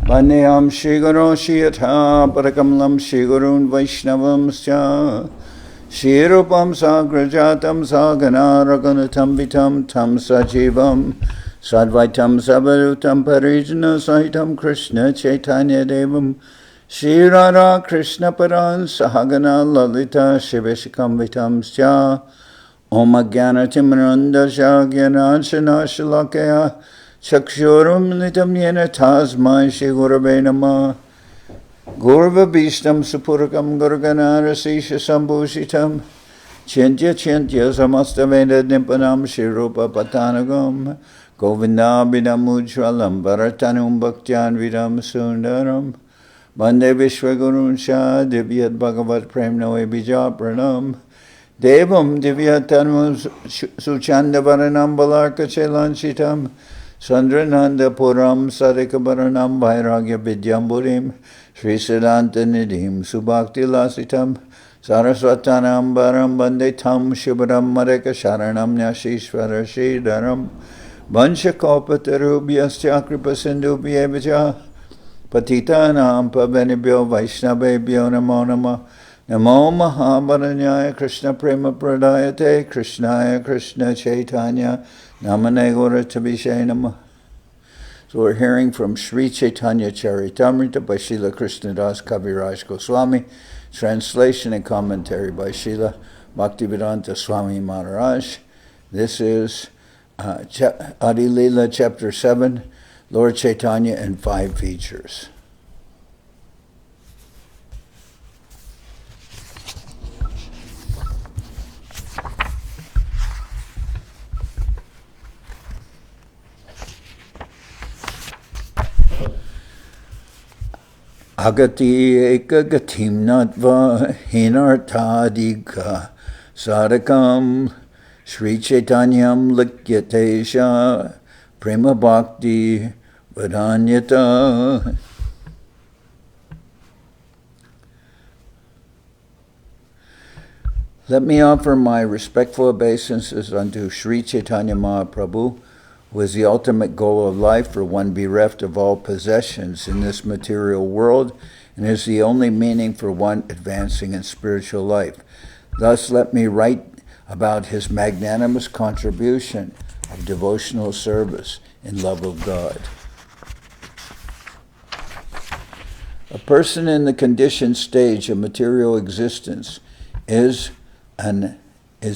Vandeham Shri Guru Shiyatha Parakamalam Shri Gurun Vaishnavam Sya Shri Rupam Sagrajatam Sagana Raghunatam Vitam Tam Sajivam Sadvaitam Savarutam Parijana Sahitam Krishna Chaitanya Devam Shri Radha Krishna Paran Sahagana Lalita Shiveshikam Vitam Sya Om Agyana Timranda Shagyana Anshana Shalakaya Chakshurum Nitam Yena Tasmai Shri Gurave Namah Gurva Bhishtam Supurakam Gurganarasisha Sambhushitam Chintya Chintya Samastaveda Nimpanam Shri Rupa Patanagam Govindabhidam Ujwalam Bharatanum Bhaktyan Vidam Sundaram Vande Vishwagurun Shah Divyat Bhagavat Premnoe Bija Pranam Devam Divyatanam Suchanda Varanam Balarka Chelanchitam Sandrananda Puram Sarikabaranam Vairagya Vidyamburim Sri Siddhanta Nidhim Subhakti Lasitam Saraswatanam Baram Bande Tam Shubharam Mareka Sharanam Nyashishvara Shridaram Vanshakopatarubyasya Kripa Sindhubhyevacha Patitanam Pavanibhyo Vaishnavebhyo Namo Namah Namo Mahabaranyaya Krishna Prema Pradayate Krishnaya Krishna Chaitanya Namane Gauratabhishe Namah. So we're hearing from Sri Chaitanya Charitamrita by Srila Krishnadas Kaviraj Goswami, translation and commentary by Srila Bhaktivedanta Swami Maharaj. This is Adi-lila chapter 7, Lord Chaitanya and 5 features. Agati eka gatim natva hinartadika sadakam Sri Chaitanyam likyatesha prema bhakti vadanyata. Let me offer my respectful obeisances unto Sri Chaitanya Mahaprabhu, who is the ultimate goal of life for one bereft of all possessions in this material world, and is the only meaning for one advancing in spiritual life. Thus let me write about his magnanimous contribution of devotional service in love of God. A person in the conditioned stage of material existence is in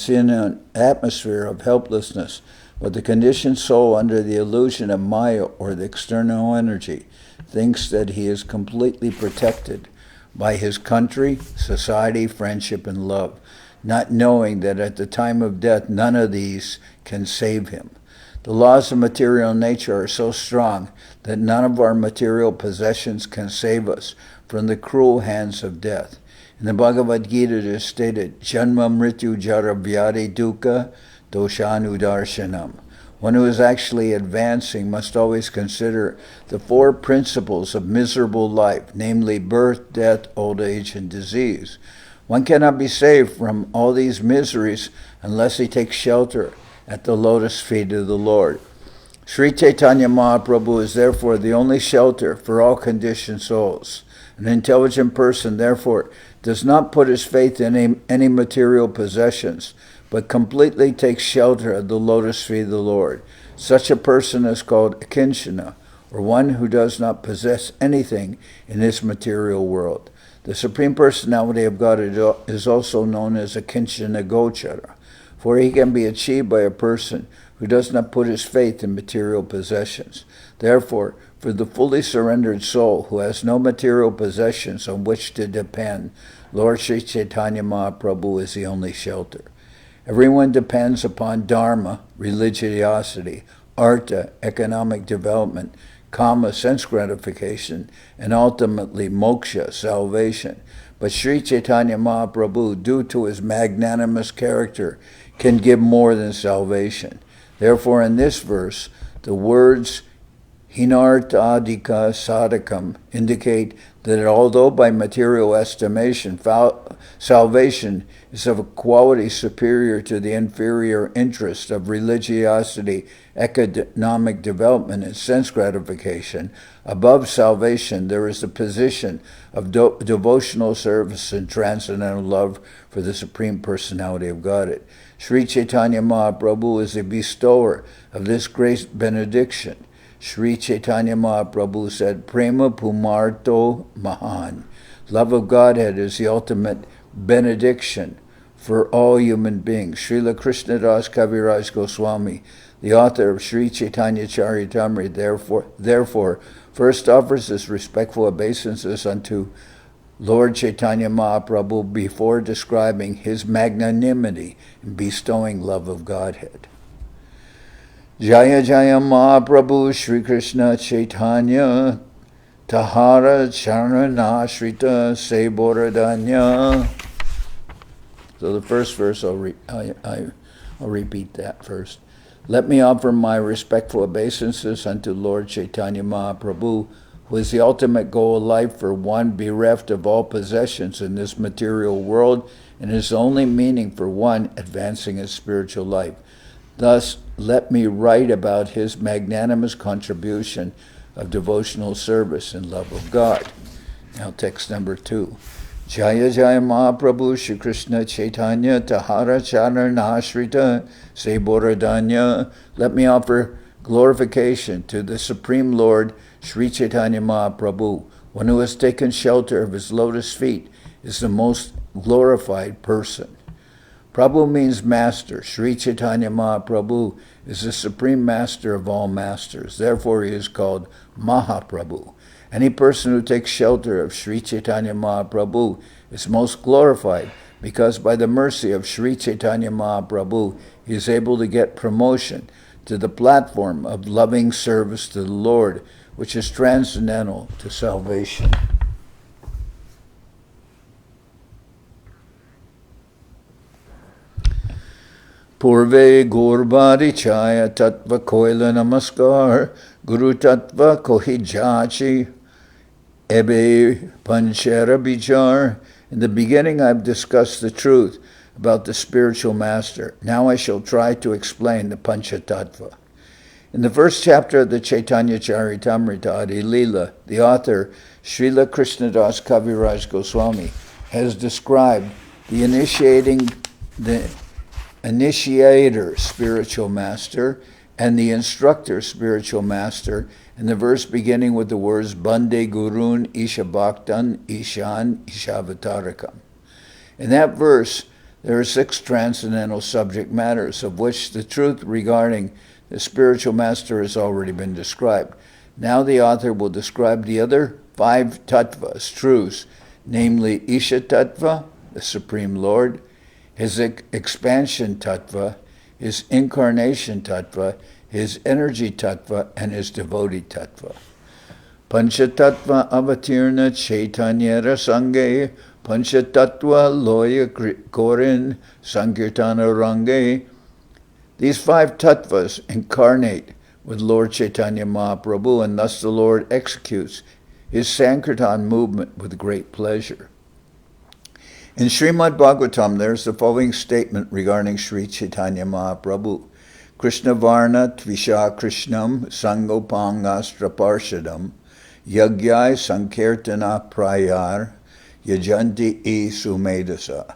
an atmosphere of helplessness, but the conditioned soul, under the illusion of Maya or the external energy, thinks that he is completely protected by his country, society, friendship, and love, not knowing that at the time of death none of these can save him. The laws of material nature are so strong that none of our material possessions can save us from the cruel hands of death. In the Bhagavad Gita it is stated, Janma Mrityu Jara Vyadi Dukkha Doshanudarshanam. One who is actually advancing must always consider the 4 principles of miserable life, namely birth, death, old age, and disease. One cannot be saved from all these miseries unless he takes shelter at the lotus feet of the Lord. Sri Chaitanya Mahaprabhu is therefore the only shelter for all conditioned souls. An intelligent person, therefore, does not put his faith in any material possessions, but completely takes shelter at the lotus feet of the Lord. Such a person is called a kinshana, or one who does not possess anything in this material world. The Supreme Personality of God is also known as a kinshana gochara, for he can be achieved by a person who does not put his faith in material possessions. Therefore, for the fully surrendered soul who has no material possessions on which to depend, Lord Sri Chaitanya Mahaprabhu is the only shelter. Everyone depends upon dharma, religiosity, artha, economic development, kama, sense gratification, and ultimately moksha, salvation. But Sri Chaitanya Mahaprabhu, due to his magnanimous character, can give more than salvation. Therefore, in this verse, the words hinartadika sadhakam indicate that although by material estimation salvation is of a quality superior to the inferior interest of religiosity, economic development, and sense gratification, above salvation there is the position of devotional service and transcendental love for the Supreme Personality of Godhead. Sri Chaitanya Mahaprabhu is the bestower of this great benediction. Sri Chaitanya Mahaprabhu said, Prema Pumarto Mahan. Love of Godhead is the ultimate benediction for all human beings. Srila Krishnadas Kaviraj Goswami, the author of Sri Chaitanya Charitamrita, therefore first offers his respectful obeisances unto Lord Chaitanya Mahaprabhu before describing his magnanimity in bestowing love of Godhead. Jaya Jaya Mahaprabhu Sri Krishna Chaitanya Tahara Charanashrita Seboradanya. So the first verse, I'll repeat that first. Let me offer my respectful obeisances unto Lord Chaitanya Mahaprabhu, who is the ultimate goal of life for one bereft of all possessions in this material world, and is only meaning for one advancing his spiritual life. Thus, let me write about his magnanimous contribution of devotional service and love of God. Now text number 2. Jaya Jaya Mahaprabhu Shri Krishna Chaitanya Tahara Charanashrita Seboradanya. Let me offer glorification to the Supreme Lord Sri Chaitanya Mahaprabhu. One who has taken shelter of his lotus feet is the most glorified person. Prabhu means master. Sri Chaitanya Mahaprabhu is the supreme master of all masters. Therefore, he is called Mahaprabhu. Any person who takes shelter of Sri Chaitanya Mahaprabhu is most glorified, because by the mercy of Sri Chaitanya Mahaprabhu, he is able to get promotion to the platform of loving service to the Lord, which is transcendental to salvation. Purve Gurbari Chaya Tattva Koila Namaskar Guru Tattva Kohijachi Ebe Panchera Bichar. In the beginning I've discussed the truth about the spiritual master. Now I shall try to explain the Pancha-tattva. In the first chapter of the Chaitanya Charitamrita, Adi-lila, the author, Srila Krishnadas Kaviraj Goswami, has described the initiator spiritual master and the instructor spiritual master in the verse beginning with the words Bande Gurun Isha Bhaktan Ishan Ishavatarakam. In that verse, there are 6 transcendental subject matters, of which the truth regarding the spiritual master has already been described. Now the author will describe the other 5 tattvas, truths, namely Isha Tattva, the Supreme Lord, his expansion tattva, his incarnation tattva, his energy tattva, and his devotee tattva. Pancha-tattva avatirna chaitanyara sange, Pancha-tattva loya korin sankirtana range. These 5 tattvas incarnate with Lord Chaitanya Mahaprabhu, and thus the Lord executes his Sankirtan movement with great pleasure. In Srimad Bhagavatam, there's the following statement regarding Sri Chaitanya Mahaprabhu. Krishna Varna Tvisha Krishnam Sangopangastra Parshadam Yagyai Sankirtana Prayar Yajanti E Sumedasa.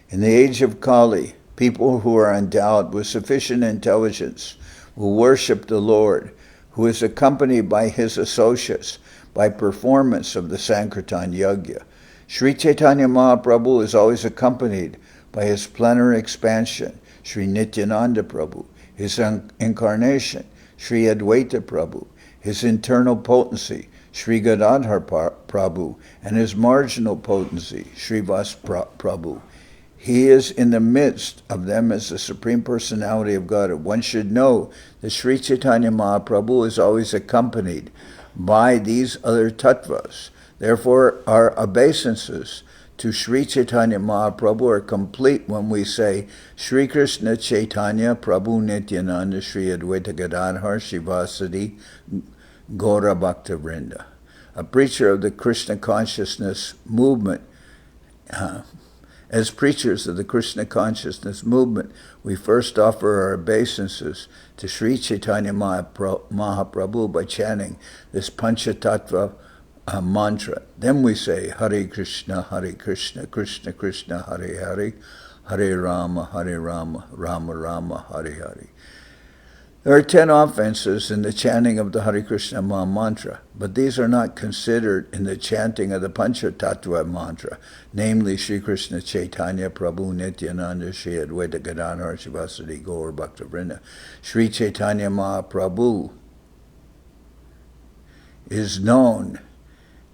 In the age of Kali, people who are endowed with sufficient intelligence will worship the Lord, who is accompanied by his associates by performance of the Sankirtan Yagya. Sri Chaitanya Mahaprabhu is always accompanied by his plenary expansion, Sri Nityananda Prabhu, his incarnation, Sri Advaita Prabhu, his internal potency, Sri Gadadhar Prabhu, and his marginal potency, Sri Vas Prabhu. He is in the midst of them as the Supreme Personality of God. One should know that Sri Chaitanya Mahaprabhu is always accompanied by these other tattvas. Therefore, our obeisances to Sri Chaitanya Mahaprabhu are complete when we say Sri Krishna Chaitanya Prabhu Nityananda Sri Advaita Gadadhar Shivasadi Gaura Bhakta Vrinda. A preacher of the Krishna consciousness movement, as preachers of the Krishna consciousness movement, we first offer our obeisances to Sri Chaitanya Mahaprabhu by chanting this Pancha-tattva mantra. Then we say Hare Krishna, Krishna Krishna, Hare Hare, Hare Rama, Rama Rama, Hare Hare. There are 10 offenses in the chanting of the Hare Krishna Maha Mantra, but these are not considered in the chanting of the Pancha-tattva mantra, namely Sri Krishna Chaitanya Prabhu Nityananda Shri Advaita Gadadhar Shivasadi Gaur Bhakta Vrinda. Sri Chaitanya Mahaprabhu is known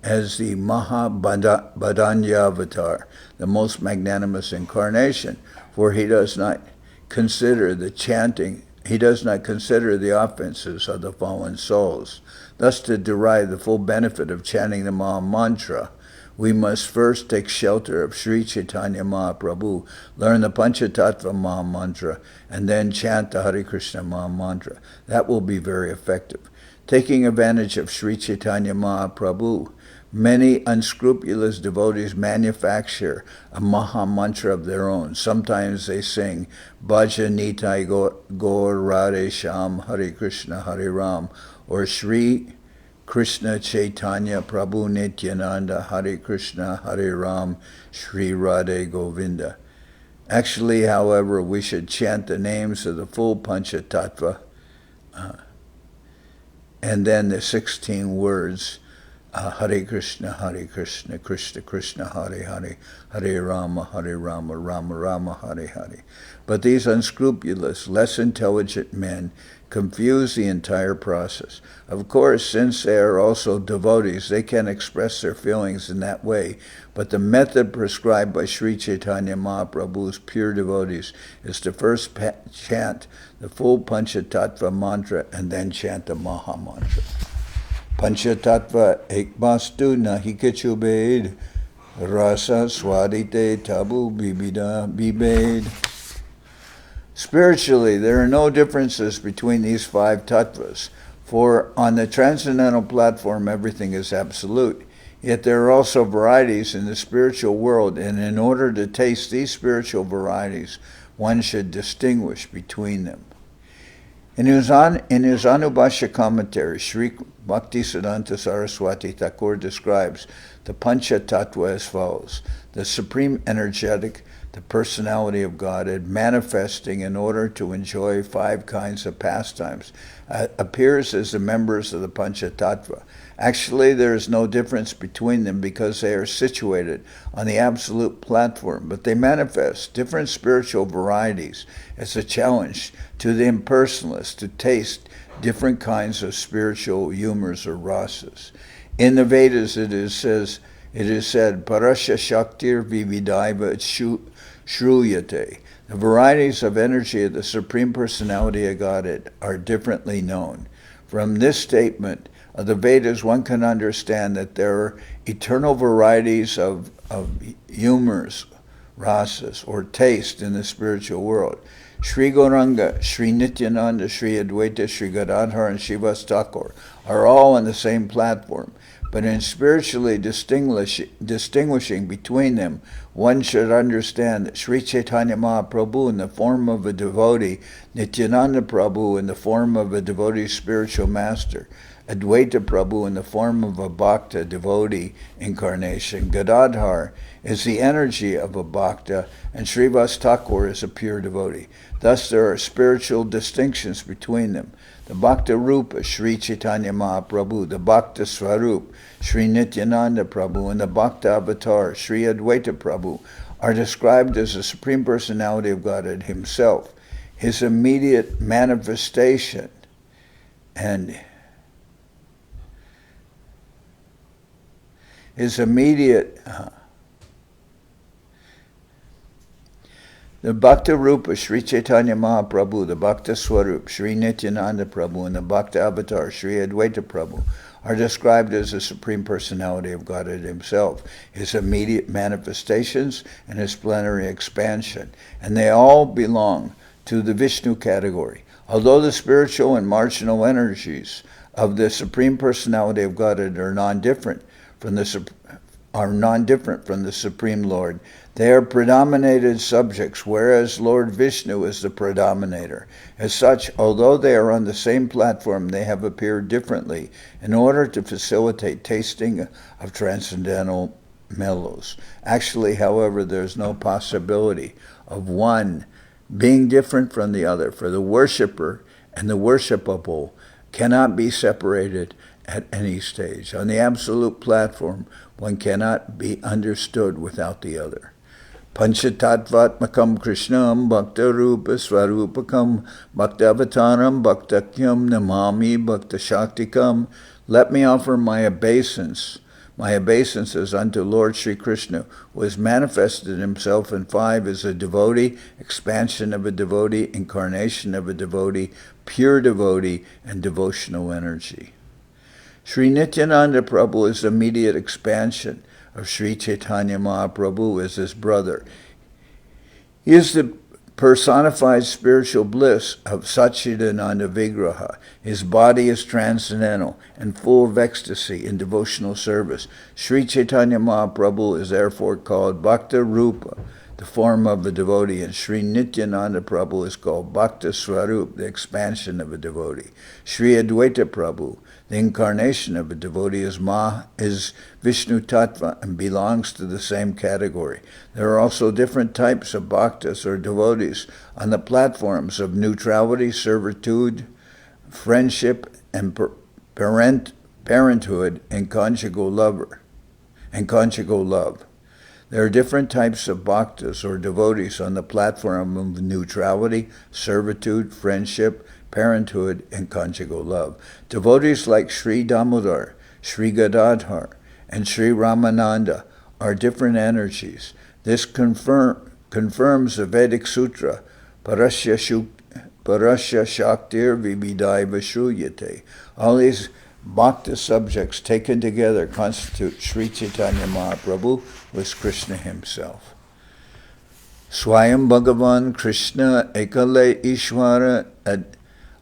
as the Mahabhadanyavatar, the most magnanimous incarnation, for he does not consider the chanting. He does not consider the offenses of the fallen souls. Thus, to derive the full benefit of chanting the Maha Mantra, we must first take shelter of Sri Chaitanya Mahaprabhu, learn the Pancha-tattva Maha Mantra, and then chant the Hare Krishna Maha Mantra. That will be very effective. Taking advantage of Sri Chaitanya Mahaprabhu, many unscrupulous devotees manufacture a Maha Mantra of their own. Sometimes they sing Bhaja Nitai Gaur Radhe Sham Hare Krishna Hare Ram, or Sri Krishna Chaitanya Prabhu Nityananda Hare Krishna Hare Ram Sri Radhe Govinda. Actually, however, we should chant the names of the full Pancha-tattva and then the 16 words Hare Krishna, Krishna Krishna, Hare Hare, Hare Rama, Rama Rama, Hare Hare. But these unscrupulous, less intelligent men confuse the entire process. Of course, since they are also devotees, they can express their feelings in that way, but the method prescribed by Sri Chaitanya Mahaprabhu's pure devotees is to first chant the full Pancha-tattva mantra and then chant the Maha Mantra. Pancha-tattva ek vastu nahi kichu bed, rasa swadite tabu bibida bibed. Spiritually, there are no differences between these 5 tattvas, for on the transcendental platform everything is absolute. Yet there are also varieties in the spiritual world, and in order to taste these spiritual varieties, one should distinguish between them. In his Anubhashya commentary, Sri Bhaktivedanta Saraswati Thakur describes the Pancha-tattva as follows: the supreme energetic, the personality of Godhead, manifesting in order to enjoy 5 kinds of pastimes, appears as the members of the Pancha-tattva. Actually, there is no difference between them because they are situated on the absolute platform, but they manifest different spiritual varieties as a challenge to the impersonalist to taste different kinds of spiritual humors or rasas. In the Vedas, it is said, Parasya Shaktir Vividaiva Shruyate. The varieties of energy of the Supreme Personality of Godhead are differently known. From this statement of the Vedas, one can understand that there are eternal varieties of humors, rasas, or taste in the spiritual world. Sri Gauranga, Sri Nityananda, Sri Advaita, Sri Gadadhar, and Srivas Thakur are all on the same platform. But in spiritually distinguishing between them, one should understand that Sri Chaitanya Mahaprabhu in the form of a devotee, Nityananda Prabhu in the form of a devotee spiritual master, Advaita Prabhu in the form of a Bhakta devotee incarnation, Gadadhar is the energy of a Bhakta, and Srivas Thakur is a pure devotee. Thus there are spiritual distinctions between them. The Bhakta Rupa, Sri Chaitanya Mahaprabhu, the Bhakta Swarup, Sri Nityananda Prabhu, and the Bhakta Avatar, Sri Advaita Prabhu, are described as the Supreme Personality of Godhead Himself, His immediate manifestation, and His immediate the Bhakta Rupa, Sri Chaitanya Mahaprabhu, the Bhakta Swarup, Sri Nityananda Prabhu, and the Bhakta Avatar, Sri Advaita Prabhu, are described as the Supreme Personality of Godhead Himself, His immediate manifestations, and His plenary expansion. And they all belong to the Vishnu category. Although the spiritual and marginal energies of the Supreme Personality of Godhead are non-different from the Supreme Lord. They are predominated subjects, whereas Lord Vishnu is the predominator. As such, although they are on the same platform, they have appeared differently in order to facilitate tasting of transcendental mellows. Actually, however, there's no possibility of one being different from the other, for the worshipper and the worshipable cannot be separated at any stage. On the absolute platform, one cannot be understood without the other. Pancha-tattva Krishnam Bhakta Rupa Swarupakam Bhaktavataram Bhaktakyam Namami Bhakta Shaktikam. Let me offer my obeisances unto Lord Sri Krishna, who has manifested himself in 5 as a devotee, expansion of a devotee, incarnation of a devotee, pure devotee, and devotional energy. Sri Nityananda Prabhu is the immediate expansion of Sri Chaitanya Mahaprabhu as his brother. He is the personified spiritual bliss of Satchidananda Vigraha. His body is transcendental and full of ecstasy in devotional service. Sri Chaitanya Mahaprabhu is therefore called Bhakta Rupa, the form of a devotee, and Sri Nityananda Prabhu is called Bhakta Swarup, the expansion of a devotee. Sri Advaita Prabhu, the incarnation of a devotee, is Vishnu Tattva and belongs to the same category. There are also different types of bhaktas or devotees on the platforms of neutrality, servitude, friendship, and parenthood and conjugal love. There are different types of bhaktas or devotees on the platform of neutrality, servitude, friendship, parenthood, and conjugal love. Devotees like Sri Damodar, Sri Gadadhar, and Sri Ramananda are different energies. This confirms the Vedic sutra, Parasya Shaktir Vividaiva Shruyate. All these Bhakta subjects taken together constitute Sri Chaitanya Mahaprabhu, who is Krishna himself. Swayam Bhagavan Krishna Ekale Ishvara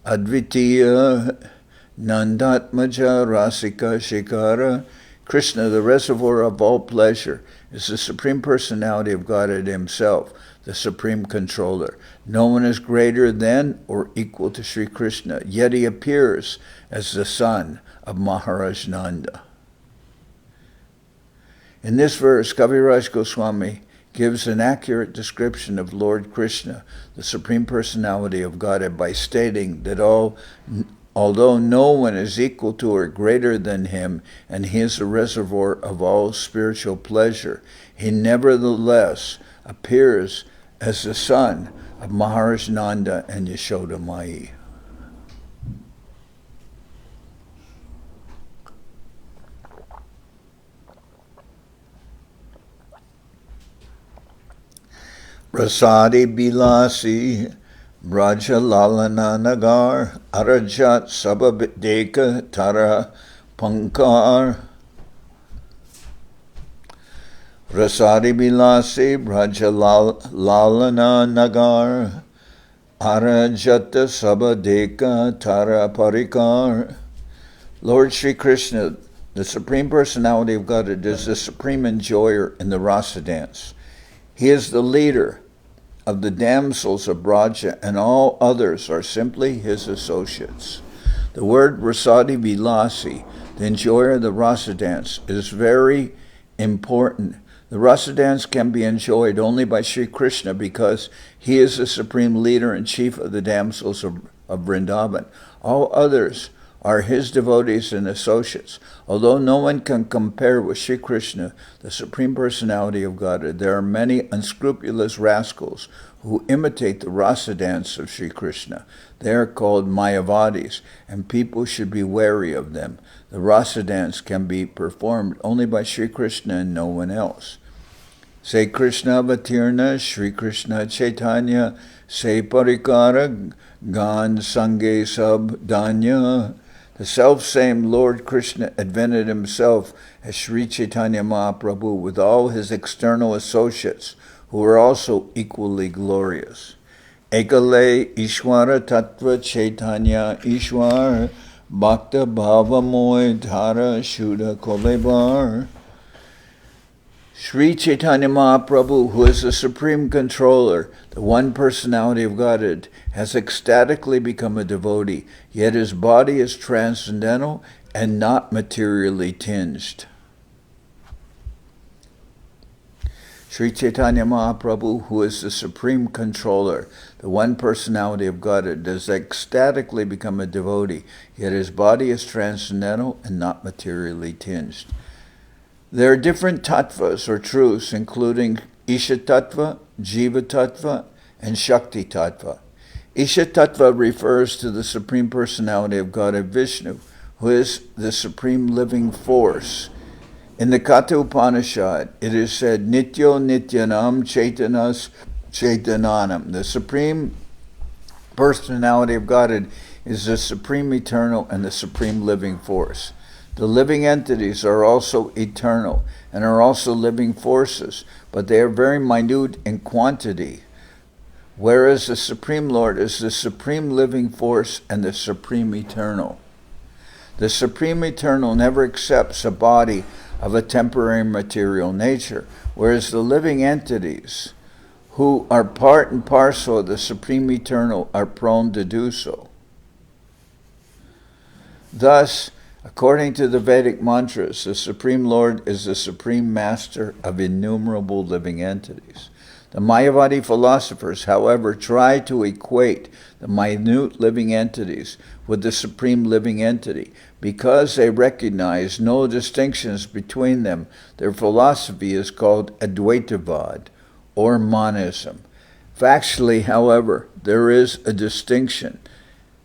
Advitiya Nandatmaja Rasika Shikara. Krishna, the reservoir of all pleasure, is the Supreme Personality of Godhead himself, the Supreme Controller. No one is greater than or equal to Sri Krishna, yet he appears as the son of Maharaj Nanda. In this verse, Kaviraj Goswami gives an accurate description of Lord Krishna, the Supreme Personality of Godhead, by stating that although no one is equal to or greater than him, and he is the reservoir of all spiritual pleasure, he nevertheless appears as the son of Maharaj Nanda and Yashoda Mai. Rasadi Bilasi Braja Lalana Nagar Arajat Sababdeka Tara Pankar. Rasadi Bilasi Braja Lalana Nagar Arajata Sabadeka Tara Parikar. Lord Sri Krishna, the Supreme Personality of Godhead, is the supreme enjoyer in the rasa dance. He is the leader of the damsels of Braja, and all others are simply his associates. The word Rasadi Vilasi, the enjoyer of the rasa dance, is very important. The rasa dance can be enjoyed only by Sri Krishna because he is the supreme leader and chief of the damsels of Vrindavan. All others are his devotees and associates. Although no one can compare with Sri Krishna, the Supreme Personality of Godhead, there are many unscrupulous rascals who imitate the rasa dance of Sri Krishna. They are called mayavadis, and people should be wary of them. The rasa dance can be performed only by Sri Krishna and no one else. Say Krishna Avatirna, Sri Krishna Chaitanya, Say Parikara, Gan Sange Sab Danya. The self-same Lord Krishna advented himself as Sri Chaitanya Mahaprabhu with all his external associates, who were also equally glorious. Ekale Ishwara Tattva Chaitanya Ishwar Bhakta Bhavamoy Dhara Shuddha Kolebar. Sri Chaitanya Mahaprabhu, who is the Supreme Controller, the one personality of Godhead, has ecstatically become a devotee, yet his body is transcendental and not materially tinged. Sri Chaitanya Mahaprabhu, who is the Supreme Controller, the one personality of Godhead, has ecstatically become a devotee, yet his body is transcendental and not materially tinged. There are different tattvas or truths, including Isha-tattva, Jiva-tattva, and Shakti-tattva. Isha-tattva refers to the Supreme Personality of Godhead Vishnu, who is the Supreme Living Force. In the Katha Upanishad, it is said, Nityo Nityanam Chaitanas Chaitananam. The Supreme Personality of Godhead is the Supreme Eternal and the Supreme Living Force. The living entities are also eternal and are also living forces, but they are very minute in quantity, whereas the Supreme Lord is the Supreme Living Force and the Supreme Eternal. The Supreme Eternal never accepts a body of a temporary material nature, whereas the living entities, who are part and parcel of the Supreme Eternal, are prone to do so. Thus, according to the Vedic mantras, the Supreme Lord is the Supreme Master of innumerable living entities. The mayavadi philosophers, however, try to equate the minute living entities with the Supreme Living Entity. Because they recognize no distinctions between them, their philosophy is called Advaitavad, or monism. Factually, however, there is a distinction.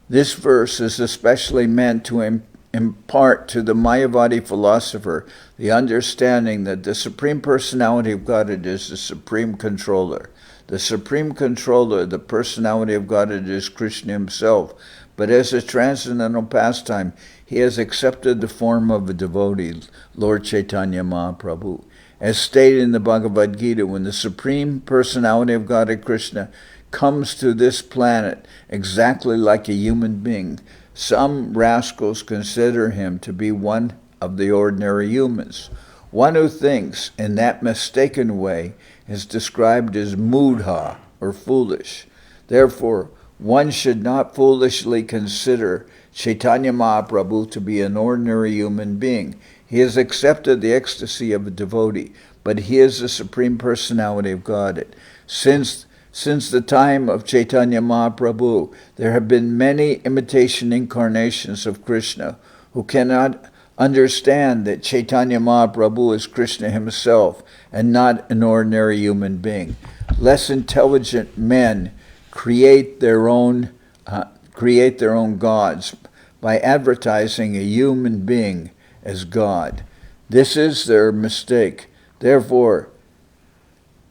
This verse is especially meant to impart to the Mayavadi philosopher the understanding that the Supreme Personality of Godhead is the Supreme Controller. The Supreme Controller, the Personality of Godhead, is Krishna himself, but as a transcendental pastime, he has accepted the form of a devotee, Lord Chaitanya Mahaprabhu. As stated in the Bhagavad Gita, when the Supreme Personality of Godhead, Krishna, comes to this planet exactly like a human being, some rascals consider him to be one of the ordinary humans. One who thinks in that mistaken way is described as mudha, or foolish. Therefore, one should not foolishly consider Chaitanya Mahaprabhu to be an ordinary human being. He has accepted the ecstasy of a devotee, but he is the Supreme Personality of Godhead. Since the time of Chaitanya Mahaprabhu, there have been many imitation incarnations of Krishna who cannot understand that Chaitanya Mahaprabhu is Krishna himself and not an ordinary human being. Less intelligent men create their own gods by advertising a human being as God. This is their mistake. Therefore,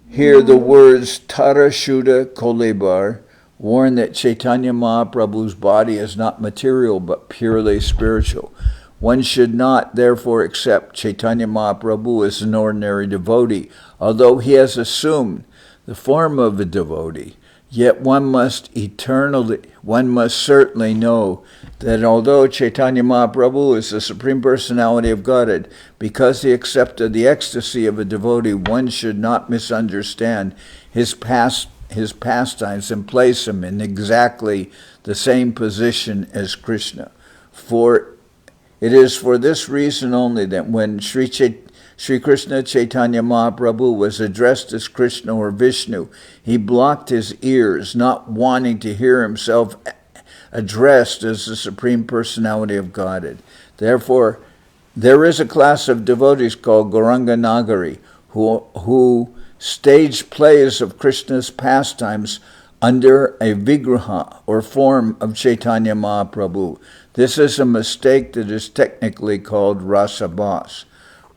hear the words Tara Shuddha Kolebar warn that Chaitanya Mahaprabhu's body is not material but purely spiritual. One should not therefore accept Chaitanya Mahaprabhu as an ordinary devotee, although he has assumed the form of a devotee. Yet one must certainly know that although Chaitanya Mahaprabhu is the Supreme Personality of Godhead, because he accepted the ecstasy of a devotee, one should not misunderstand his pastimes and place him in exactly the same position as Krishna. For it is for this reason only that when Sri Krishna Chaitanya Mahaprabhu was addressed as Krishna or Vishnu, he blocked his ears, not wanting to hear himself addressed as the Supreme Personality of Godhead. Therefore, there is a class of devotees called Gauranga Nagari who stage plays of Krishna's pastimes under a vigraha or form of Chaitanya Mahaprabhu. This is a mistake that is technically called rasabhas.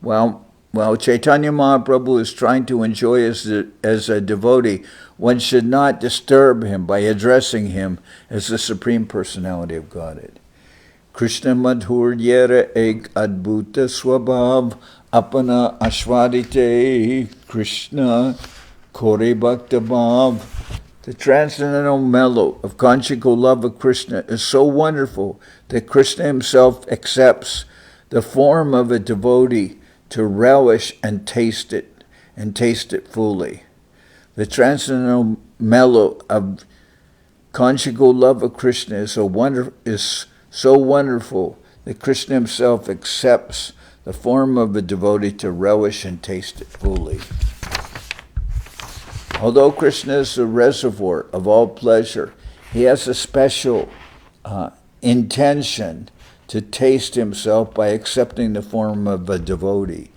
While Chaitanya Mahaprabhu is trying to enjoy as a devotee, one should not disturb him by addressing him as the Supreme Personality of Godhead. Krishna madhur yera ek adbhuta swabhav apana ashwadite Krishna kore bhakta bhav The transcendental mellow of conjugal love of Krishna is so wonderful that Krishna himself accepts the form of a devotee to relish and taste it fully. The transcendental mellow of conjugal love of Krishna is so wonderful that Krishna himself accepts the form of a devotee to relish and taste it fully. Although Krishna is the reservoir of all pleasure, he has a special intention to taste himself by accepting the form of a devotee.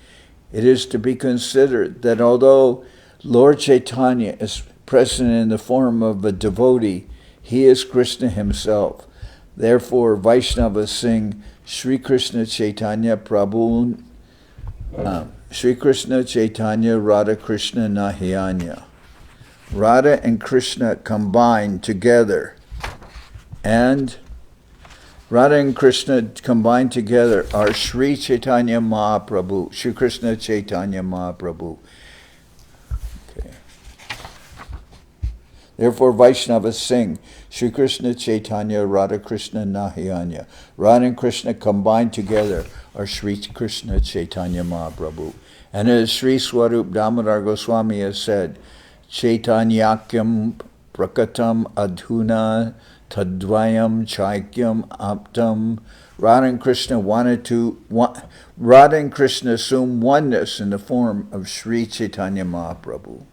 It is to be considered that although Lord Chaitanya is present in the form of a devotee, he is Krishna himself. Therefore, Vaishnavas sing Sri Krishna Chaitanya Prabhu, Sri Krishna Chaitanya Radha Krishna Nahiyanya. Radha and Krishna combined together, and Radha and Krishna combined together are Sri Chaitanya Mahaprabhu, Sri Krishna Chaitanya Mahaprabhu. Okay. Therefore, Vaishnavas sing Sri Krishna Chaitanya Radha Krishna Nahiyanya. Radha and Krishna combined together are Sri Krishna Chaitanya Mahaprabhu. And as Sri Swarup Damodar Goswami has said, Chaitanyakyam prakatam adhuna tadvayam chaikyam aptam. Radha and Krishna assume oneness in the form of Sri Chaitanya Mahaprabhu.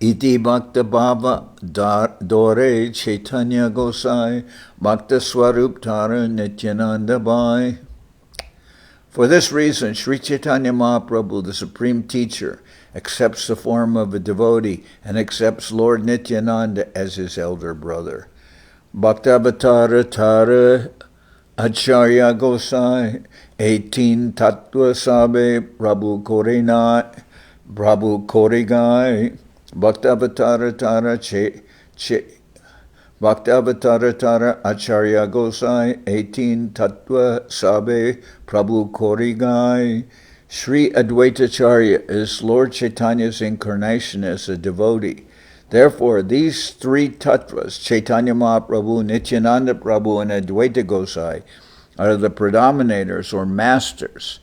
Iti bhakta bhava dore Chaitanya Gosai bhakta swarup tara nityananda bai. For this reason, Sri Chaitanya Mahaprabhu, the supreme teacher, accepts the form of a devotee and accepts Lord Nityananda as his elder brother. Bhaktavatara tara acharya Gosai 18-tattva sabe Prabhu Korigai. Bhaktavatara tara acharya Gosai 18-tattva sabe Prabhu Korigai. Sri Advaitacharya is Lord Chaitanya's incarnation as a devotee. Therefore, these three tattvas, Chaitanya Mahaprabhu, Nityananda Prabhu, and Advaita Gosai, are the predominators or masters.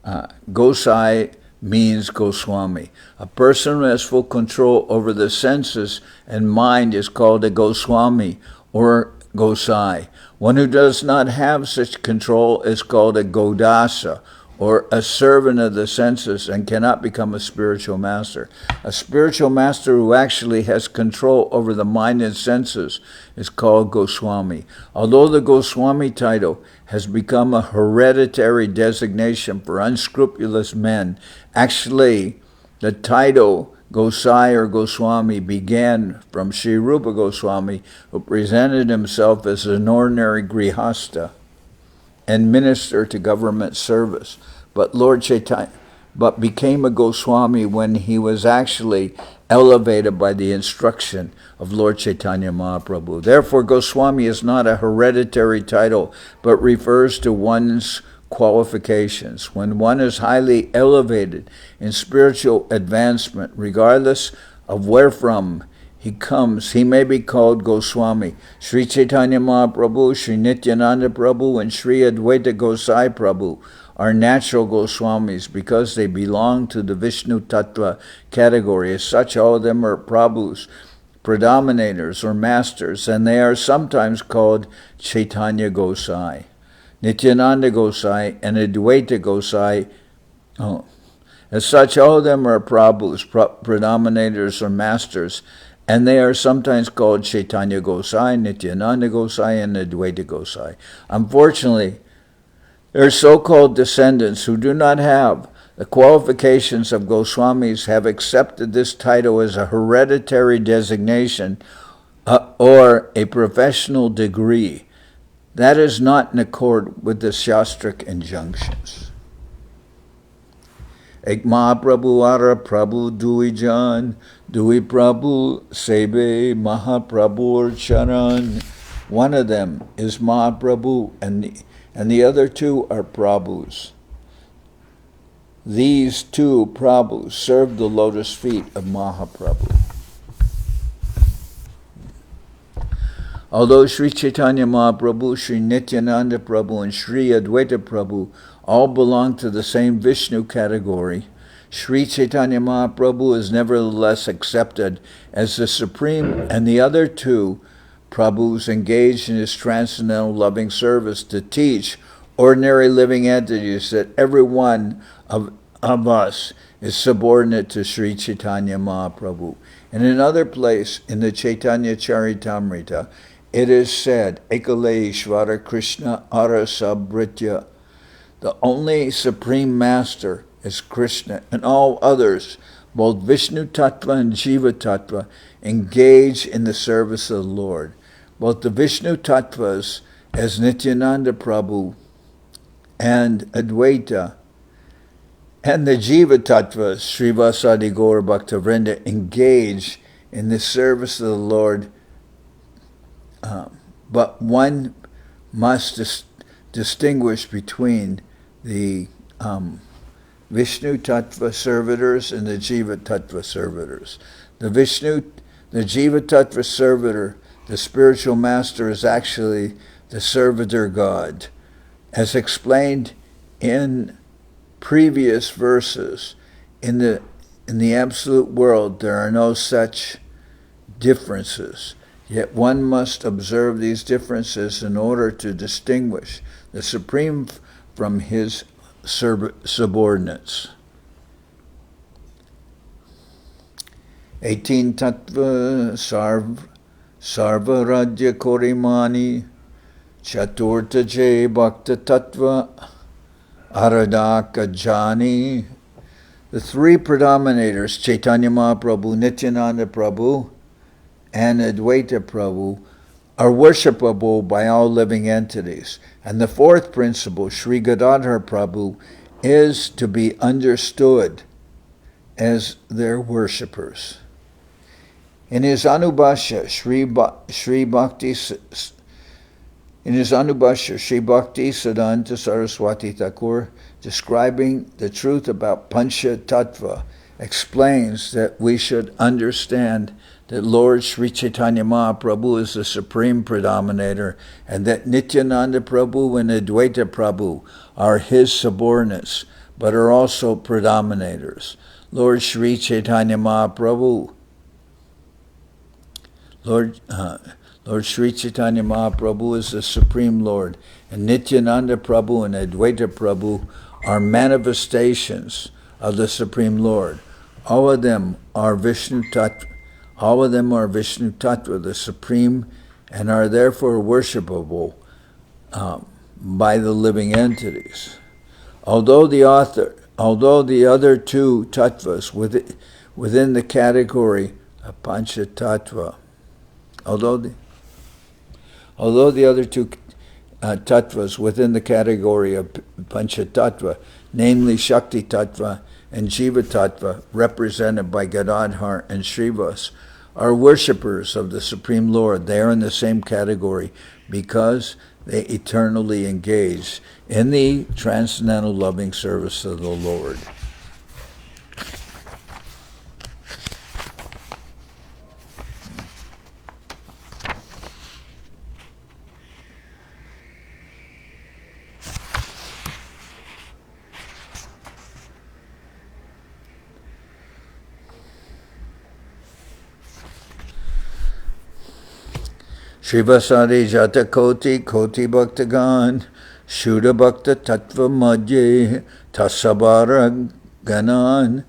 Gosai means Goswami. A person who has full control over the senses and mind is called a Goswami or Gosai. One who does not have such control is called a Godasa or a servant of the senses and cannot become a spiritual master. A spiritual master who actually has control over the mind and senses is called Goswami. Although the Goswami title has become a hereditary designation for unscrupulous men, actually the title Gosai or Goswami began from Sri Rupa Goswami, who presented himself as an ordinary grihasta and minister to government service, but became a Goswami when he was actually elevated by the instruction of Lord Chaitanya Mahaprabhu. Therefore, Goswami is not a hereditary title, but refers to one's qualifications. When one is highly elevated in spiritual advancement, regardless of where from he comes, he may be called Goswami. Sri Chaitanya Mahaprabhu, Sri Nityananda Prabhu, and Sri Advaita Gosai Prabhu are natural Goswamis because they belong to the Vishnu Tattva category. As such, all of them are Prabhus, predominators or masters, and they are sometimes called Chaitanya Gosai, Nityananda Gosai, and Advaita Gosai. As such, all of them are Prabhus, predominators or masters, and they are sometimes called Chaitanya Gosai, Nityananda Gosai, and Advaita Gosai. Unfortunately, their so-called descendants who do not have the qualifications of Goswamis have accepted this title as a hereditary designation or a professional degree. That is not in accord with the Shastric injunctions. Ek Mahaprabhu ara Prabhu Dui Jan, Dui Prabhu Sebe Mahaprabhu Charan. One of them is Mahaprabhu and the other two are Prabhus. These two Prabhus served the lotus feet of Mahaprabhu. Although Sri Chaitanya Mahaprabhu, Sri Nityananda Prabhu, and Sri Advaita Prabhu all belong to the same Vishnu category, Sri Chaitanya Mahaprabhu is nevertheless accepted as the supreme, and the other two Prabhus engaged in his transcendental loving service to teach ordinary living entities that every one of us is subordinate to Sri Chaitanya Mahaprabhu. In another place, in the Chaitanya Charitamrita, it is said, Ekale Ishvara Krishna Arasabhritya, the only supreme master is Krishna, and all others, both Vishnu Tattva and Jiva Tattva, engage in the service of the Lord. Both the Vishnu Tattvas, as Nityananda Prabhu and Advaita, and the Jiva Tattvas, Srivasadi Gaur Bhaktivinoda, engage in the service of the Lord, but one must distinguish between the Vishnu Tattva servitors and the Jiva Tattva servitors. The Jiva Tattva servitor, the spiritual master, is actually the servitor God. As explained in previous verses, in the absolute world there are no such differences. Yet one must observe these differences in order to distinguish the supreme from his subordinates. 18 Tattva Sarva Radya Korimani Chaturta Jay Bhakta Tattva Aradaka Jani. The three predominators, Chaitanya Mahaprabhu, Nityananda Prabhu, and Advaita Prabhu, are worshipable by all living entities. And the fourth principle, Sri Gadadhar Prabhu, is to be understood as their worshippers. In his Anubhashya, Sri Bhakti Siddhanta Saraswati Thakur, describing the truth about Pancha-tattva, explains that we should understand that Lord Sri Chaitanya Mahaprabhu is the supreme predominator, and that Nityananda Prabhu and Advaita Prabhu are his subordinates, but are also predominators. Lord Sri Chaitanya Mahaprabhu, Lord Sri Chaitanya Mahaprabhu is the Supreme Lord, and Nityananda Prabhu and Advaita Prabhu are manifestations of the Supreme Lord. All of them are Vishnu Tattva, the Supreme, and are therefore worshipable by the living entities. Although the other two tattvas within the category of Pancha-tattva, although the other two tattvas within the category of Pancha-tattva, namely Shakti-tattva and Jiva-tattva, represented by Gadadhar and Srivas, are worshippers of the Supreme Lord. They are in the same category because they eternally engage in the transcendental loving service of the Lord. Shrivasadi Jata Koti Bhaktagan Shuddha Bhakta Tattva Madhye Tasabara Ganan.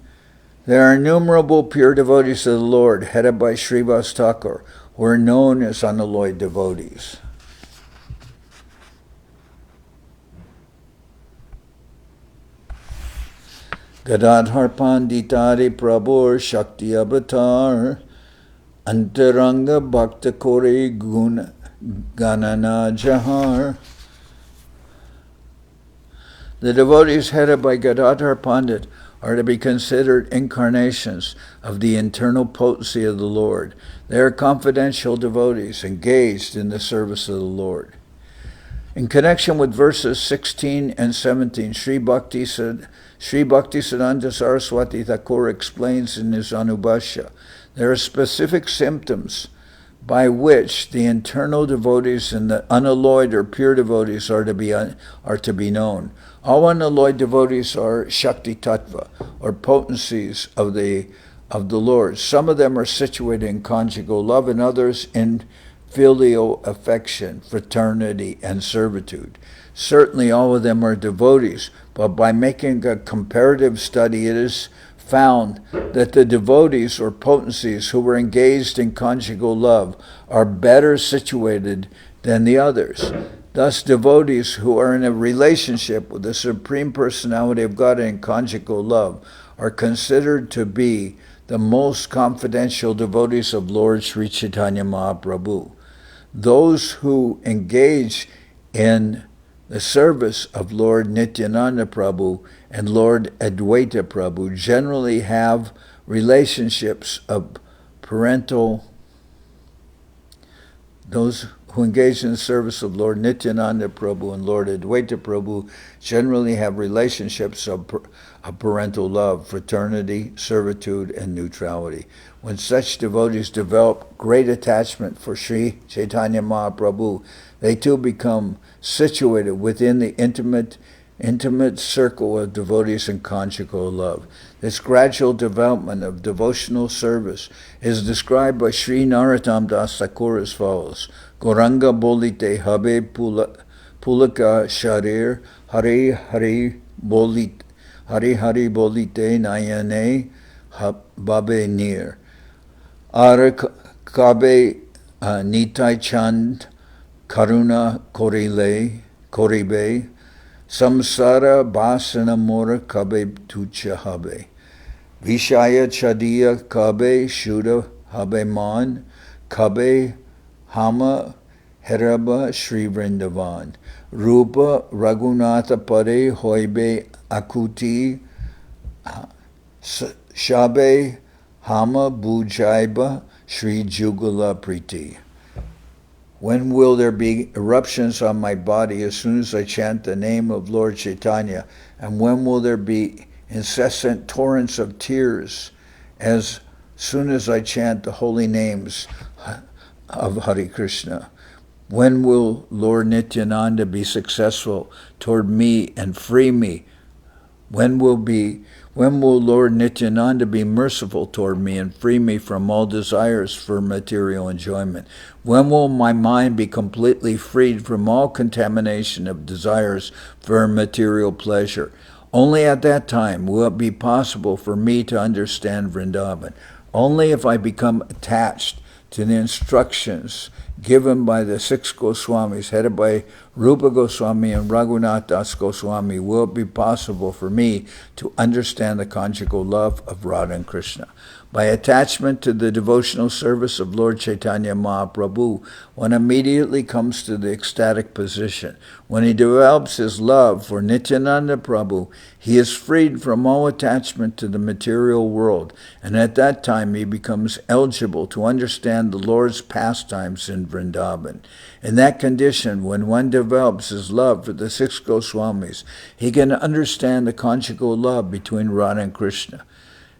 There are innumerable pure devotees of the Lord, headed by Srivas Thakur, who are known as unalloyed devotees. Gadadhar Panditari Prabhu Shakti Avatar Antaranga Bhakta Kori Guna Ganana Jahar. The devotees headed by Gadadhar Pandit are to be considered incarnations of the internal potency of the Lord. They are confidential devotees engaged in the service of the Lord. In connection with verses 16 and 17, Sri Bhaktivedanta Saraswati Thakur explains in his Anubhashya, there are specific symptoms by which the internal devotees and the unalloyed or pure devotees are to be known. All unalloyed devotees are Shakti-tattva, or potencies of the Lord. Some of them are situated in conjugal love, and others in filial affection, fraternity, and servitude. Certainly all of them are devotees, but by making a comparative study, it is found that the devotees or potencies who were engaged in conjugal love are better situated than the others. Thus, devotees who are in a relationship with the Supreme Personality of God in conjugal love are considered to be the most confidential devotees of Lord Sri Chaitanya Mahaprabhu. Those who engage in the service of Lord Nityananda Prabhu and Lord Advaita Prabhu generally have relationships of parental. Those who engage in the service of Lord Nityananda Prabhu and Lord Advaita Prabhu generally have relationships of parental love, fraternity, servitude, and neutrality. When such devotees develop great attachment for Sri Chaitanya Mahaprabhu, they too become situated within the intimate circle of devotees in conjugal love. This gradual development of devotional service is described by Sri Narottam Das Thakur as follows: Goranga bolite habe pulaka sharir, hari hari bolite nayane babe nir. Ar kabe nitai chand karuna koribe, samsara basana mora kabe tucha habe. Vishaya chadiya kabe shuddha habe man, kabe hama heraba Shri Vrindavan. Rupa Raghunatha pade hoibe akuti, shabe hama bujaiba Shri Jugala priti. When will there be eruptions on my body as soon as I chant the name of Lord Chaitanya? And when will there be incessant torrents of tears as soon as I chant the holy names of Hare Krishna? When will Lord Nityananda be successful toward me and free me? When will Lord Nityananda be merciful toward me and free me from all desires for material enjoyment? When will my mind be completely freed from all contamination of desires for material pleasure? Only at that time will it be possible for me to understand Vrindavan. Only if I become attached to the instructions given by the 6 Goswamis, headed by Rupa Goswami and Raghunath Das Goswami, will it be possible for me to understand the conjugal love of Radha and Krishna. By attachment to the devotional service of Lord Chaitanya Mahaprabhu, one immediately comes to the ecstatic position. When he develops his love for Nityananda Prabhu, he is freed from all attachment to the material world, and at that time he becomes eligible to understand the Lord's pastimes in Vrindavan. In that condition, when one develops his love for the 6 Goswamis, he can understand the conjugal love between Radha and Krishna.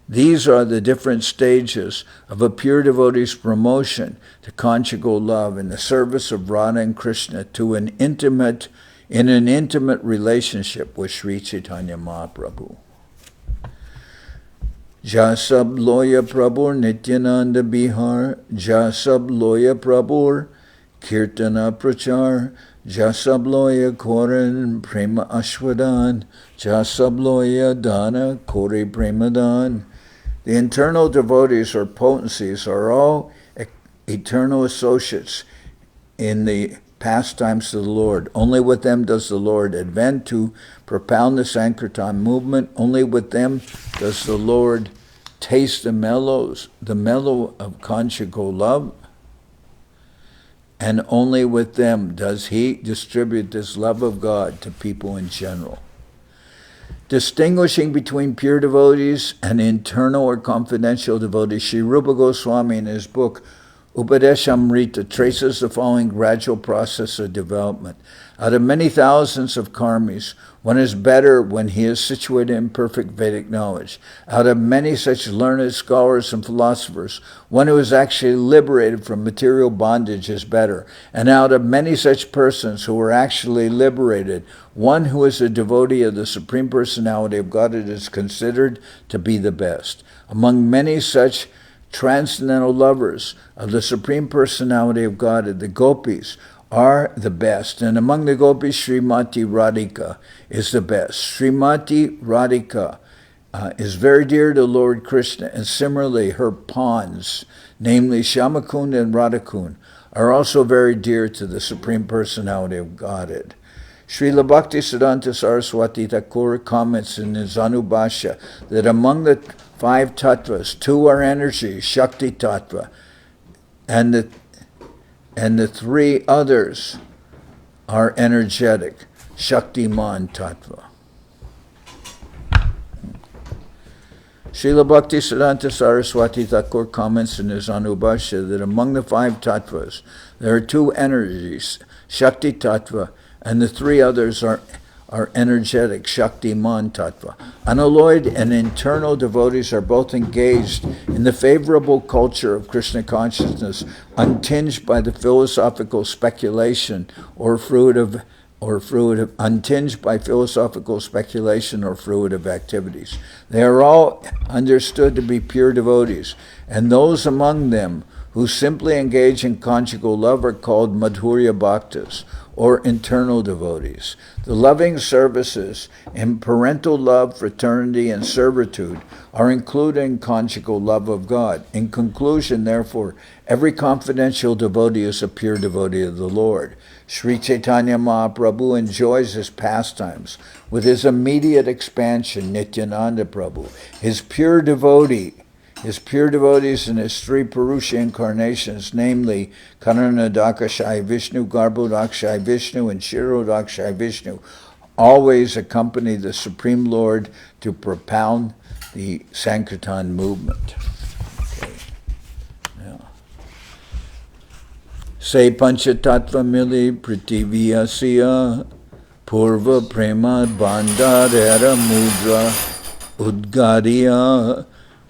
These are the different stages of a pure devotee's promotion to conjugal love in the service of Radha and Krishna in an intimate relationship with Sri Chaitanya Mahaprabhu. Jasab loya prabhur Nityananda Bihar, Jasab loya prabhur Kirtana Prachar, Jasab loya Koran Prema Ashwadan, Jasab loya Dana Kore Premadan. The internal devotees or potencies are all eternal associates in the pastimes of the Lord. Only with them does the Lord advent to propound the Sankirtan movement. Only with them does the Lord taste the mellow of conjugal love. And only with them does he distribute this love of God to people in general. Distinguishing between pure devotees and internal or confidential devotees, Sri Rupa Goswami in his book Upadeshamrita traces the following gradual process of development. Out of many thousands of karmis, one is better when he is situated in perfect Vedic knowledge. Out of many such learned scholars and philosophers, one who is actually liberated from material bondage is better. And out of many such persons who are actually liberated, one who is a devotee of the Supreme Personality of Godhead is considered to be the best. Among many such transcendental lovers of the Supreme Personality of Godhead, the gopis are the best. And among the gopis, Srimati Radhika is the best. Srimati Radhika is very dear to Lord Krishna, and similarly her pawns, namely Shyamakund and Radhakund, are also very dear to the Supreme Personality of Godhead. Srila Bhaktivedanta Saraswati Thakur comments in his Anubhashya that among the 5 tattvas, 2 are energy, Shakti tattva, and the 3 others are energetic, Shaktiman tattva. Srila Bhaktivedanta Saraswati Thakur comments in his Anubhashya that among the 5 tattvas, there are 2 energies, Shakti tattva, and the 3 others are energetic, Shaktiman tattva. Unalloyed and internal devotees are both engaged in the favorable culture of Krishna consciousness, untinged by the philosophical speculation or fruitive activities. They are all understood to be pure devotees, and those among them who simply engage in conjugal love are called Madhurya Bhaktas, or internal devotees. The loving services in parental love, fraternity, and servitude are included in conjugal love of God. In conclusion, therefore, every confidential devotee is a pure devotee of the Lord. Sri Chaitanya Mahaprabhu enjoys his pastimes with his immediate expansion, Nityananda Prabhu. His pure devotees in his 3 Purusha incarnations, namely Karanadakashai Vishnu, Garbhodakshai Vishnu, and Shirodakshai Vishnu, always accompany the Supreme Lord to propound the Sankirtan movement. Okay. Yeah. Se Pancha-tattva mili Prithiviyasya Purva Prema Bandharera Mudra Udgadiya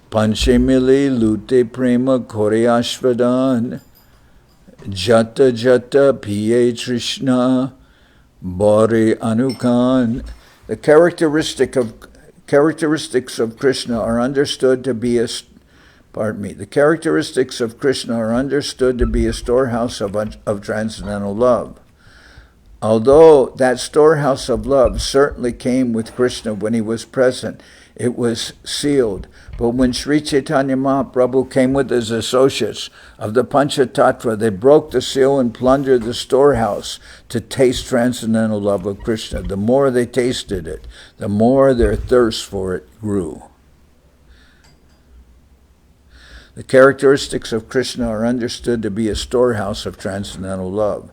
Panchemili Lute Prema Koreashvadan Jata Jata Piye Trishna Bore Anukan. The characteristics of Krishna are understood to be a storehouse of transcendental love. Although that storehouse of love certainly came with Krishna when he was present, it was sealed. But when Sri Chaitanya Mahaprabhu came with his associates of the Pancha-tattva, they broke the seal and plundered the storehouse to taste transcendental love of Krishna. The more they tasted it, the more their thirst for it grew. The characteristics of Krishna are understood to be a storehouse of transcendental love.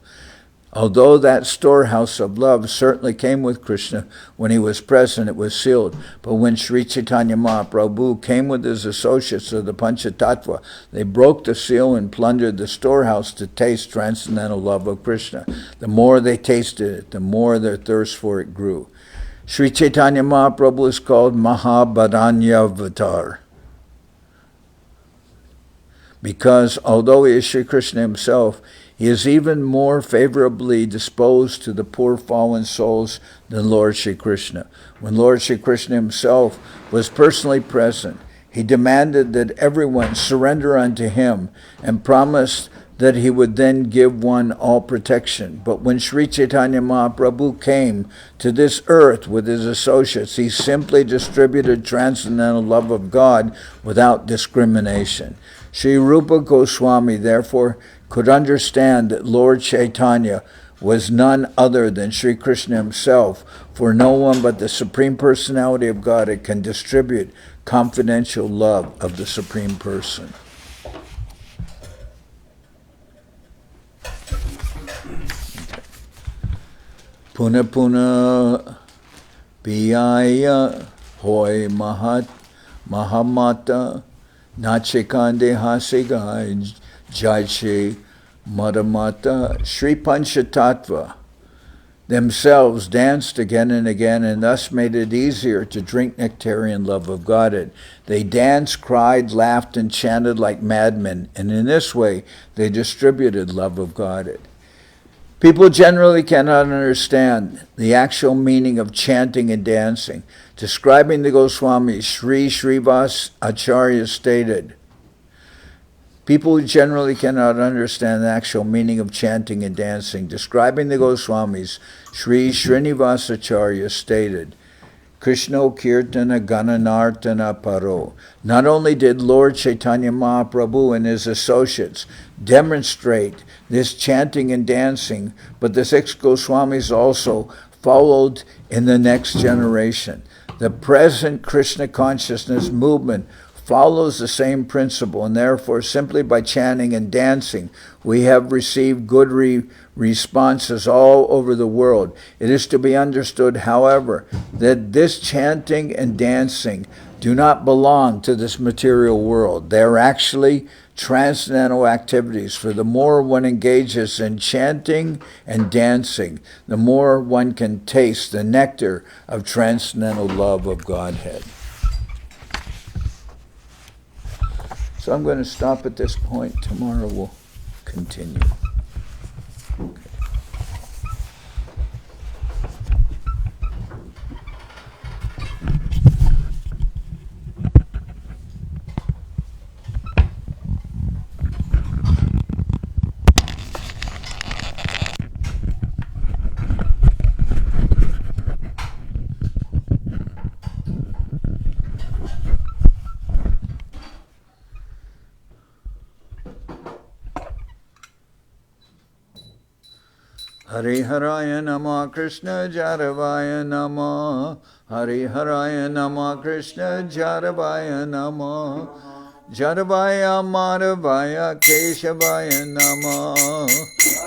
Although that storehouse of love certainly came with Krishna when he was present, it was sealed. But when Sri Chaitanya Mahaprabhu came with his associates of the Pancha-tattva, they broke the seal and plundered the storehouse to taste transcendental love of Krishna. The more they tasted it, the more their thirst for it grew. Sri Chaitanya Mahaprabhu is called Mahabharanyavatar, because although he is Sri Krishna himself, he is even more favorably disposed to the poor fallen souls than Lord Sri Krishna. When Lord Sri Krishna himself was personally present, he demanded that everyone surrender unto him and promised that he would then give one all protection. But when Sri Chaitanya Mahaprabhu came to this earth with his associates, he simply distributed transcendental love of God without discrimination. Sri Rupa Goswami, therefore, could understand that Lord Chaitanya was none other than Sri Krishna himself, for no one but the Supreme Personality of God can distribute confidential love of the Supreme Person. Puna puna piyaya hoy mahamata nachikande hasigai Jai Shri Madhamata, Sri Pancha-tattva themselves danced again and again, and thus made it easier to drink nectarian love of Godhead. They danced, cried, laughed, and chanted like madmen, and in this way they distributed love of Godhead. People generally cannot understand the actual meaning of chanting and dancing. Describing the Goswamis, Sri Srivas Acharya stated, people generally cannot understand the actual meaning of chanting and dancing. Describing the Goswamis, Sri Srinivas Acharya stated, Krishna Kirtana Gananartana Paro. Not only did Lord Chaitanya Mahaprabhu and his associates demonstrate this chanting and dancing, but the 6 Goswamis also followed in the next generation. The present Krishna consciousness movement follows the same principle, and therefore simply by chanting and dancing we have received good responses all over the world. It is to be understood, however, that this chanting and dancing do not belong to this material world. They are actually transcendental activities, for the more one engages in chanting and dancing, the more one can taste the nectar of transcendental love of Godhead. So I'm going to stop at this point. Tomorrow we'll continue. Hari Haraya Nama Krishna Jaravaya Nama Hari Haraya Nama Krishna Jaravaya Nama Jaravaya Madhavaya Keshavaya Nama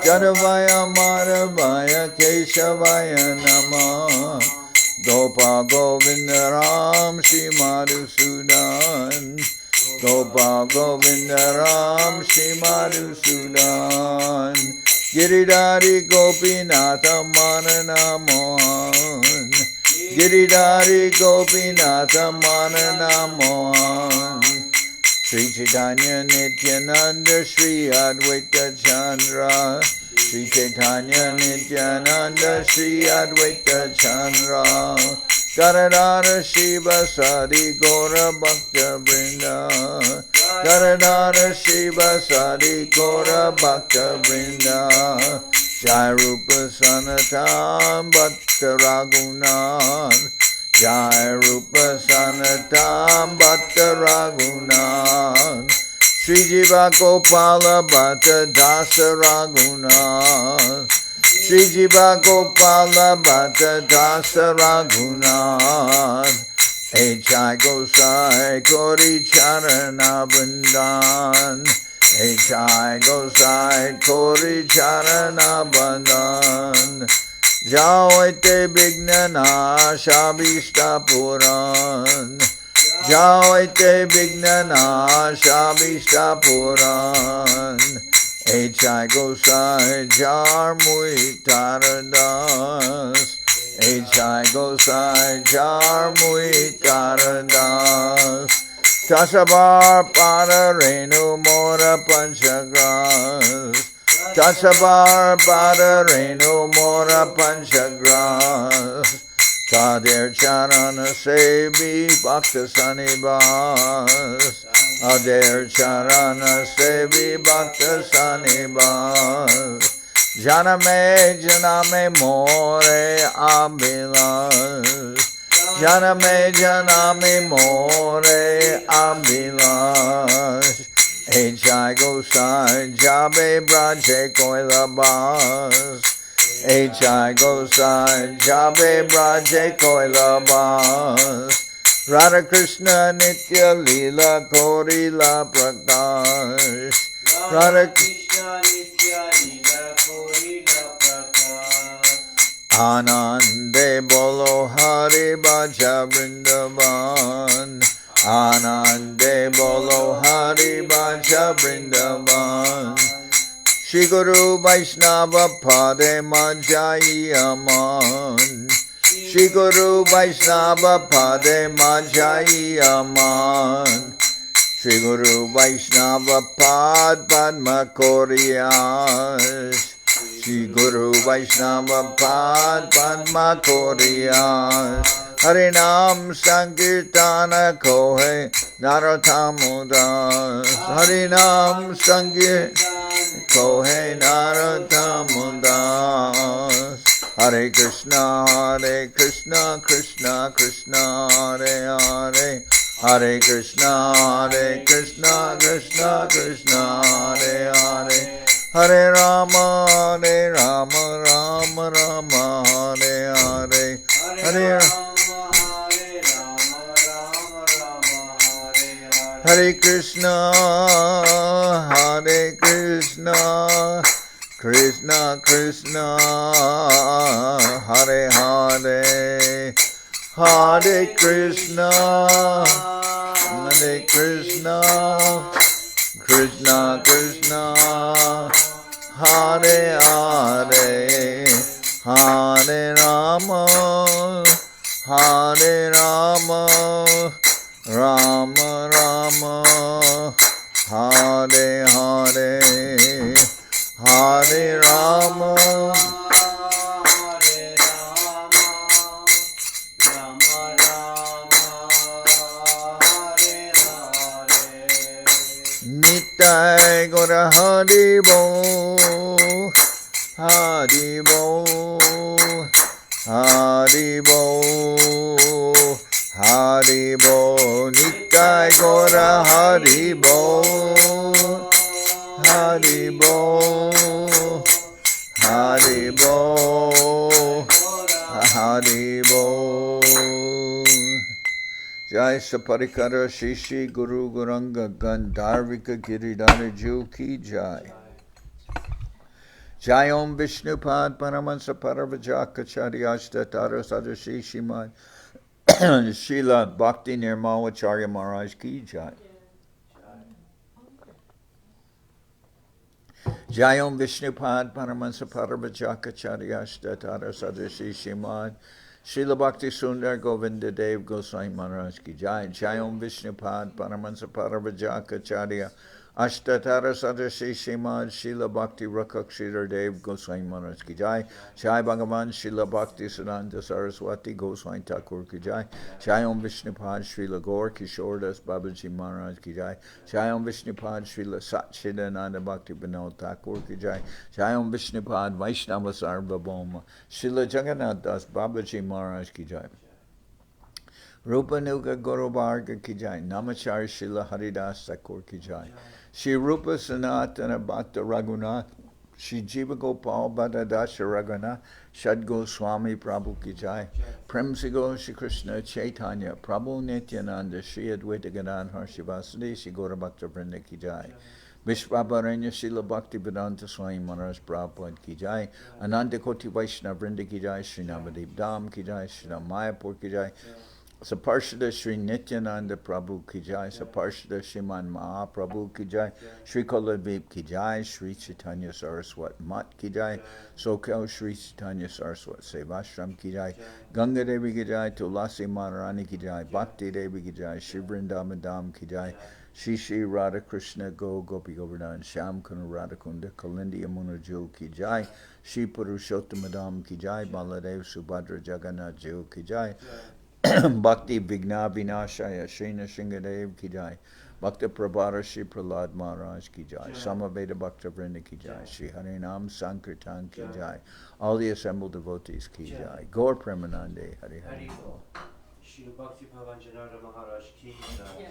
Jaravaya Madhavaya Keshavaya Nama Gopa Govinda Ram Shri Madhusudan Gopa Govinda Ram Shri Madhusudan Giridhari Gopinatha Manana Mohan Giridhari Gopinatha Manana Mohan Sri Chaitanya Nityananda Sri Advaita Chandra Sri Chaitanya Nityananda Sri Advaita Chandra Garadhara Shiva Sadi Gora Bhakta Vrinda Garadhara Shiva Sadi Gora Bhakta Vrinda Jai Rupa Sanatam Bhatta Raghunath Jai Rupa Sanatam Bhatta Raghunath Sri Jiva Gopala Bhatta Dasa Raghunath Sri Jiva Gopala Bhatta Dasa Raghunath H.I. Gosai Kori Charana Bandhan H.I. Gosai Kori Charana Bandhan Jaoite Vignana Shabishta Puran Jaoite Vignana Shabishta Puran H.I. Gosai Jarmui Taradas H.I. Gosai Jarmui Taradas Tasabar Pada Renu Mora Panchagras Tasabar Pada Renu Mora Panchagras Kadir Charana Sevi Bhakta Sanibas Adir Charana Sevi Bhakta Sanibas Janame More Abhilas Janame More Abhilas H.I. Gosai Jabe Braje Koilabas H.I. Gosai Jabe Braje Koilabas Radha Krishna Nitya Lila Korila Prakash Radha Krishna Nitya Lila Korila Prakash Anande Bolo Hari Bhaja Vrindavan Anande bolo Hari Bhaja Vrindavan. Shri Guru Vaishnava Pade Majai Aman. Shri Guru Vaishnava Pade Majai Aman. Shri Guru Vaishnava Pad Padma Koriyas. Shri Guru Vaishnava Pad Padma Koriyas. Harinam Sankirtana Kohe Narothamudas. Harinam Sankirtana Kohe Narothamudas. Hare Krishna, Krishna Krishna, Hare Hare. Hare Krishna, Krishna Krishna, Hare Hare. Hare Rama, Rama Rama, Hare Hare. Hare Hare Krishna, Krishna Krishna, Hare Hare. Hare Krishna, Krishna Krishna, Hare Hare. Hare Rama, Rama Rama, Hare Hare. Hare Rama, Nitai Gora Hari Bo, Hari Bo, Hari Bo, Hari Bo. Nitai Gora Hari Bo, Hari Bo, Hari Bo, Hari Bo. Jai Saparikara Shishi Guru Guranga Gandharvika Giridhara Ju Ki Jai. Jai Om Vishnupad Paramahansa Paravajakacharya Ashtatara Sadashi Shimad Srila Bhakti Nirmalacharya Maharaj Ki Jai. Jai Om Vishnupad Paramahansa Paravajakacharya Ashtatara Sadashi Shimad Srila Bhakti Sundar Govinda Dev Goswami Maharaj Ki Jai. Jai Om Vishnupad Paramahansa Paravajakacharya Ashtatara Sadashi Shimad Srila Bhakti Rakshidhar Dev Goswami Maharaj Ki Jai. Jai Bhagavan Srila Bhakti Siddhanta Saraswati Goswami Thakur Ki Jai. Jai Om Vishnupad Srila Gaur Kishordas Babaji Maharaj Ki Jai. Jai Om Vishnupad Srila Satchidananda Bhakti Vinod Thakur Ki Jai. Jai Om Vishnupad Vaishnava Sarvabhauma Srila Jagannath Das Babaji Maharaj Ki Jai. Rupa Nuga Guru Bharga Ki Jai. Namachari Srila Haridas Thakur Ki Jai. Shri Rupa Sanatana Bhakta Raghunath Shri Jiva Gopal Bhadda Dasha Raghunath Shad Goswami Prabhu Ki Jai. Prem Sigo Shri Krishna Chaitanya Prabhu Nityananda Shri Advaita Gadadhar Shivasadi Shri Gaura Bhakta Vrinda Ki Jai. Vishvabaranya Srila Bhaktivedanta Swami Maharaj Prabhupada Ki Jai. Ananta Koti Vaishnava Vrinda Ki Jai. Shri Navadip Dham Ki Jai. Shri Mayapur Ki Jai. Saparshada Sri Nityananda Prabhu Ki Jai. Saparshada Shriman Mahaprabhu Ki Jai. Sri Kolavip Ki Jai. Sri Chaitanya Saraswati Mat Ki Jai. Soquel Sri Chaitanya Saraswati Seva Ashram Ki Jai. Ganga Devi Ki Jai. Tulasi Maharani Ki Jai. Bhakti Devi Ki Jai. Shri Vrindavan Dham Ki Jai. Shri Shri Radha Krishna Go Gopi Govardhan Shyam Kuna Radha Kunda Kalindi Yamuna Jo Ki Jai. Shri Purushottam Ki Jai. Baladev Subhadra Jagannath Jo Ki Jai. Bhakti Vigna Vinashaya Shrina Shingadev Ki Jai. Bhakta Prabhara Shri Prahlad Maharaj Ki Jai. Samaveda Bhakta Vrinda Ki Jai. Shri Harinam Sankirtan Ki Jai. All the assembled devotees Ki Jai. Gaur Premanande Hari Hari. Shri Bhakti Pavan Janardan Maharaj Ki Jai.